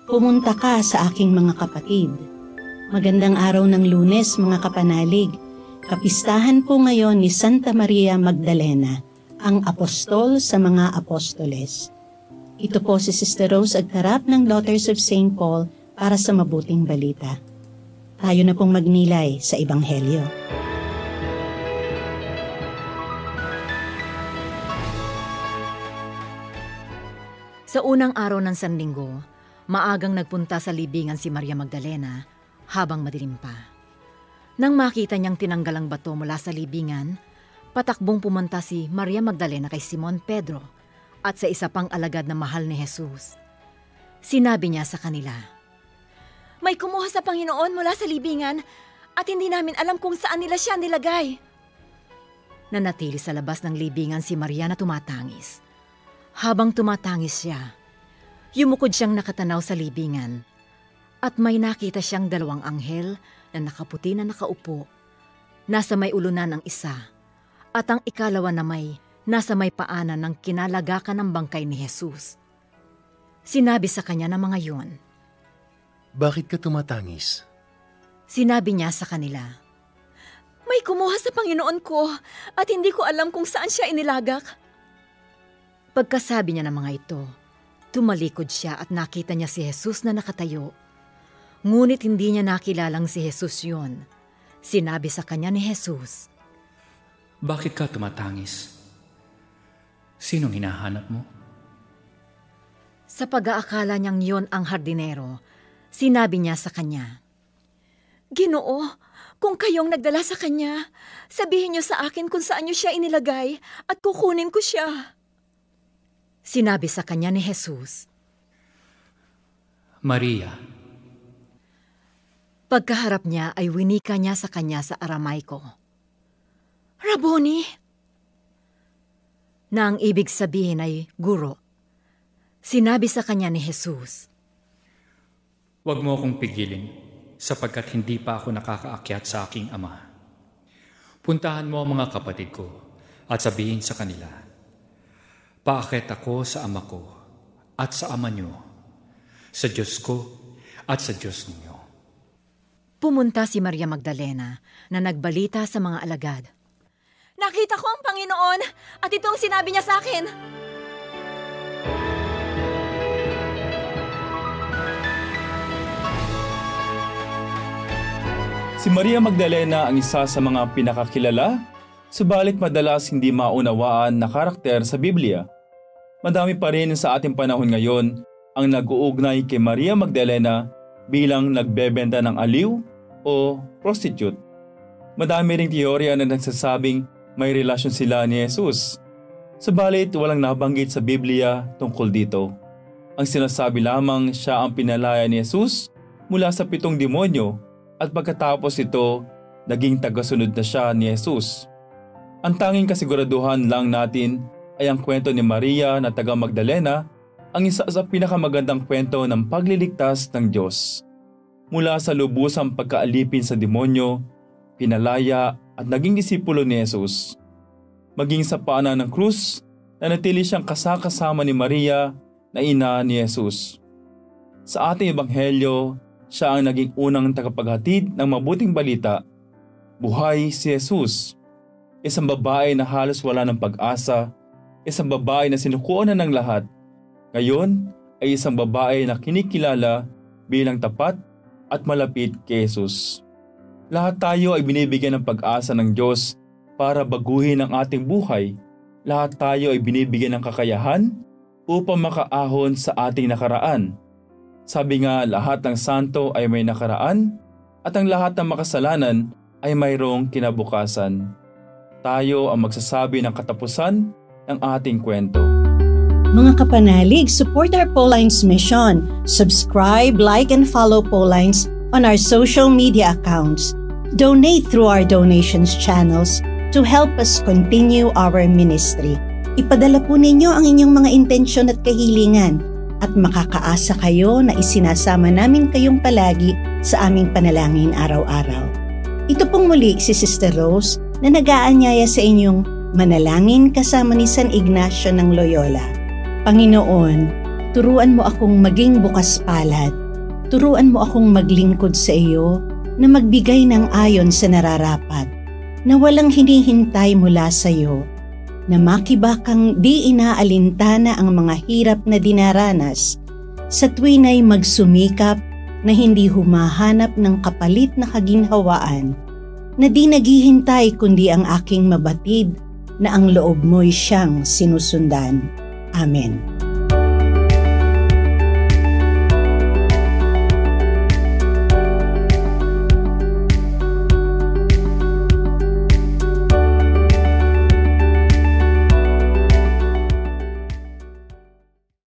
Pumunta ka sa aking mga kapatid. Magandang araw ng Lunes, mga kapanalig. Kapistahan po ngayon ni Santa Maria Magdalena, ang apostol sa mga apostoles. Ito po si Sister Rose Agtarap ng Daughters of St. Paul para sa mabuting balita. Tayo na pong magnilay sa Ebanghelyo. Sa unang araw ng Sanlinggo, maagang nagpunta sa libingan si Maria Magdalena habang madilim pa. Nang makita niyang tinanggal ang bato mula sa libingan, patakbong pumunta si Maria Magdalena kay Simon Pedro at sa isa pang alagad na mahal ni Jesus. Sinabi niya sa kanila, "May kumuha sa Panginoon mula sa libingan at hindi namin alam kung saan nila siya nilagay." Nanatili sa labas ng libingan si Maria na tumatangis. Habang tumatangis siya, yumukod siyang nakatanaw sa libingan at may nakita siyang dalawang anghel na nakaputi na nakaupo. Nasa may ulunan ang isa at ang ikalawa na nasa may paanan ng kinalagakan ng bangkay ni Jesus. Sinabi sa kanya ng mga yun, "Bakit ka tumatangis?" Sinabi niya sa kanila, "May kumuha sa Panginoon ko at hindi ko alam kung saan siya inilagak." Pagkasabi niya ng mga ito, tumalikod siya at nakita niya si Jesus na nakatayo. Ngunit hindi niya nakilalang si Jesus yun. Sinabi sa kanya ni Jesus, "Bakit ka tumatangis? Sinong hinahanap mo?" Sa pag-aakala niyang yon ang hardinero, sinabi niya sa kanya, "Ginoo, kung kayong nagdala sa kanya, sabihin niyo sa akin kung saan niyo siya inilagay at kukunin ko siya." Sinabi sa kanya ni Jesus, "Maria." Pagkaharap niya ay winika niya sa kanya sa Aramaiko, "Rabboni," na ang ibig sabihin ay guro. Sinabi sa kanya ni Jesus, "Huwag mo akong pigilin sapagkat hindi pa ako nakakaakyat sa aking ama. Puntahan mo ang mga kapatid ko at sabihin sa kanila, paakyat ako sa ama ko at sa ama niyo, sa Diyos ko at sa Diyos ninyo." Pumunta si Maria Magdalena na nagbalita sa mga alagad, "Nakita ko ang Panginoon at ito ang sinabi niya sa akin." Si Maria Magdalena ang isa sa mga pinakakilala, subalit madalas hindi maunawaan na karakter sa Biblia. Madami pa rin sa ating panahon ngayon ang nag-uugnay kay Maria Magdalena bilang nagbebenta ng aliw o prostitute. Madami ring teorya na nagsasabing may relasyon sila ni Jesus. Subalit walang nabanggit sa Biblia tungkol dito. Ang sinasabi lamang siya ang pinalaya ni Jesus mula sa 7 demonyo at pagkatapos ito, naging tagasunod na siya ni Jesus. Ang tanging kasiguraduhan lang natin ay ang kwento ni Maria na taga Magdalena ang isa sa pinakamagandang kwento ng pagliligtas ng Diyos. Mula sa lubusang pagkaalipin sa demonyo, pinalaya at naging disipulo ni Jesus. Maging sa paanan ng krus, nanatili siyang kasama ni Maria na ina ni Jesus. Sa ating ebanghelyo, siya ang naging unang tagapaghatid ng mabuting balita. Buhay si Jesus, isang babae na halos wala ng pag-asa, isang babae na sinukuan na ng lahat. Ngayon ay isang babae na kinikilala bilang tapat at malapit kay Jesus. Lahat tayo ay binibigyan ng pag-asa ng Diyos para baguhin ang ating buhay. Lahat tayo ay binibigyan ng kakayahan upang makaahon sa ating nakaraan. Sabi nga, lahat ng santo ay may nakaraan at ang lahat ng makasalanan ay mayroong kinabukasan. Tayo ang magsasabi ng katapusan ng ating kwento. Mga kapanalig, support our Paulines mission. Subscribe, like, and follow Paulines on our social media accounts. Donate through our donations channels to help us continue our ministry. Ipadala po ninyo ang inyong mga intensyon at kahilingan at makakaasa kayo na isinasama namin kayong palagi sa aming panalangin araw-araw. Ito pong muli si Sister Rose na nag-aanyaya sa inyong manalangin kasama ni San Ignacio ng Loyola. Panginoon, Turuan mo akong maging bukas palad. Turuan mo akong maglingkod sa iyo na magbigay ng ayon sa nararapat, na walang hinihintay mula sa iyo, na makibakang di inaalintana ang mga hirap na dinaranas, sa tuwin ay magsumikap na hindi humahanap ng kapalit na kaginhawaan, na di naghihintay kundi ang aking mabatid na ang loob mo'y siyang sinusundan. Amen.